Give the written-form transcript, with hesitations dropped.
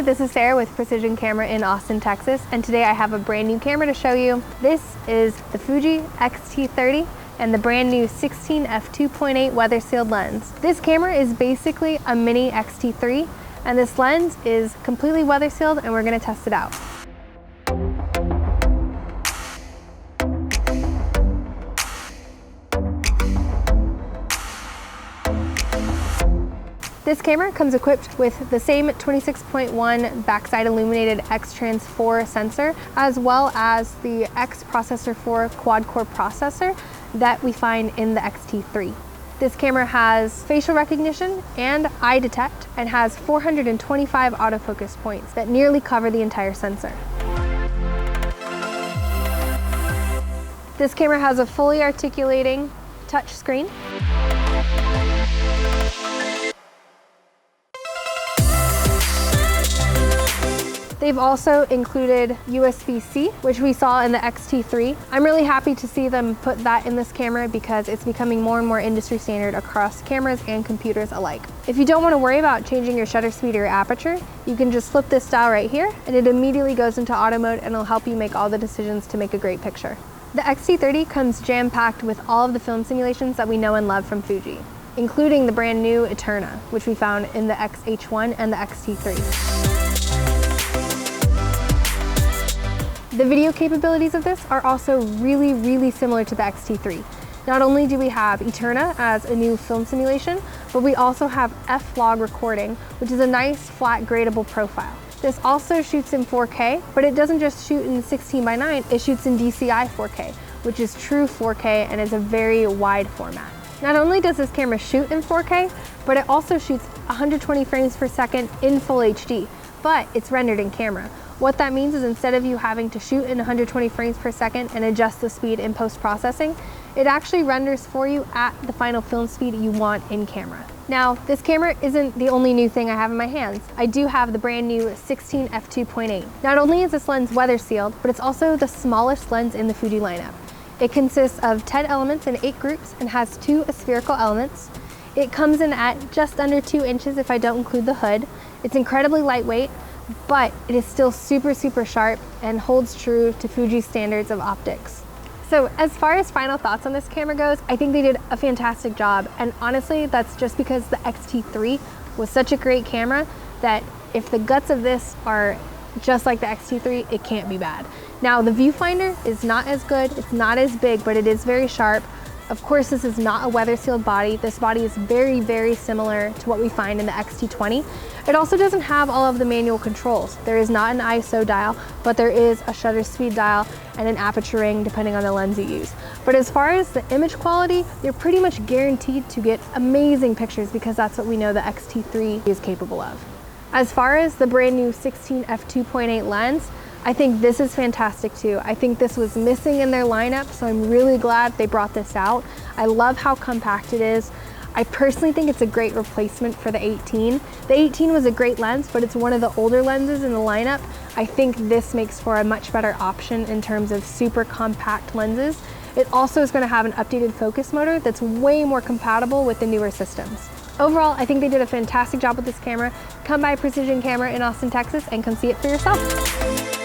this is Sarah with Precision Camera in Austin, Texas, and today I have a brand new camera to show you. This is the Fuji X-T30 and the brand new 16 f2.8 weather sealed lens. This camera is basically a mini X-T3, and this lens is completely weather sealed, and we're gonna test it out. This camera comes equipped with the same 26.1 backside illuminated X-Trans4 sensor, as well as the X Processor 4 quad-core processor that we find in the X-T3. This camera has facial recognition and eye detect, and has 425 autofocus points that nearly cover the entire sensor. This camera has a fully articulating touch screen. They've also included USBC, which we saw in the X-T3. I'm really happy to see them put that in this camera because it's becoming more and more industry standard across cameras and computers alike. If you don't want to worry about changing your shutter speed or your aperture, you can just flip this dial right here and it immediately goes into auto mode, and it'll help you make all the decisions to make a great picture. The X-T30 comes jam-packed with all of the film simulations that we know and love from Fuji, including the brand new Eterna, which we found in the X-H1 and the X-T3. The video capabilities of this are also really similar to the X-T3. Not only do we have Eterna as a new film simulation, but we also have F-Log recording, which is a nice flat gradable profile. This also shoots in 4K, but it doesn't just shoot in 16:9, it shoots in DCI 4K, which is true 4K and is a very wide format. Not only does this camera shoot in 4K, but it also shoots 120 frames per second in full HD, but it's rendered in camera. What that means is instead of you having to shoot in 120 frames per second and adjust the speed in post-processing, it actually renders for you at the final film speed you want in camera. Now, this camera isn't the only new thing I have in my hands. I do have the brand new 16 f2.8. Not only is this lens weather sealed, but it's also the smallest lens in the Fuji lineup. It consists of 10 elements in 8 groups and has 2 spherical elements. It comes in at just under 2 inches if I don't include the hood. It's incredibly lightweight, but it is still super sharp and holds true to Fuji's standards of optics. So as far as final thoughts on this camera goes, I think they did a fantastic job, and honestly that's just because the X-T3 was such a great camera that if the guts of this are just like the X-T3, it can't be bad. Now the viewfinder is not as good, it's not as big, but it is very sharp. Of course, this is not a weather sealed body. This body is very similar to what we find in the X-T20. It also doesn't have all of the manual controls. There is not an ISO dial, but there is a shutter speed dial and an aperture ring depending on the lens you use. But as far as the image quality, you're pretty much guaranteed to get amazing pictures because that's what we know the X-T3 is capable of. As far as the brand new 16 f2.8 lens, I think this is fantastic too. I think this was missing in their lineup, so I'm really glad they brought this out. I love how compact it is. I personally think it's a great replacement for the 18. The 18 was a great lens, but it's one of the older lenses in the lineup. I think this makes for a much better option in terms of super compact lenses. It also is going to have an updated focus motor that's way more compatible with the newer systems. Overall, I think they did a fantastic job with this camera. Come by Precision Camera in Austin, Texas and come see it for yourself.